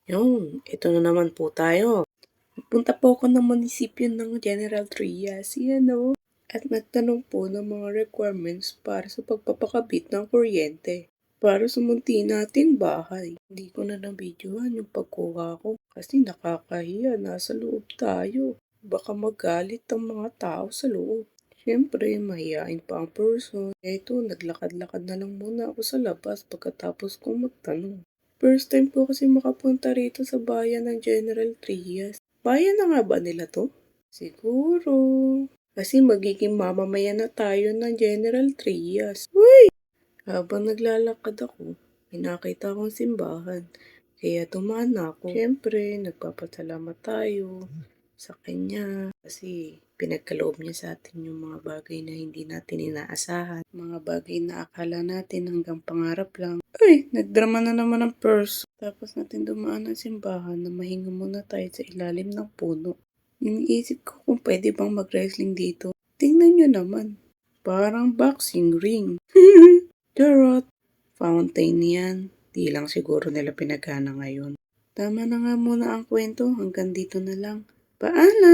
Yun, ito na naman po tayo. Punta po ako ng munisipyo ng General Trias, at nagtanong po ng mga requirements para sa pagpapakabit ng kuryente para sa munti nating bahay. Hindi ko na nabidyohan yung pagkuha ko kasi nakakahiya, nasa loob tayo. Baka magalit ang mga tao sa loob. Siyempre, mahihain pa ang person. Eto, naglakad-lakad na lang muna ako sa labas pagkatapos kong magtanong. First time po kasi makapunta rito sa bayan ng General Trias. Bayan na nga ba nila to? Siguro. Kasi magiging mamamayan na tayo ng General Trias. Uy! Habang naglalakad ako, may nakita akong simbahan. Kaya dumaan ako. Siyempre, nagpapasalamat tayo sa kanya kasi pinagkaloob niya sa atin yung mga bagay na hindi natin inaasahan. Mga bagay na akala natin hanggang pangarap lang. Ay, nagdrama na naman ang purse. Tapos natin dumaan ng simbahan na mahinga muna tayo sa ilalim ng puno. Iniisip ko kung pwede bang mag-wrestling dito. Tingnan nyo naman. Parang boxing ring. Charot. Fountain yan. Di lang siguro nila pinagana ngayon. Tama na nga muna ang kwento. Hanggang dito na lang. Paalam!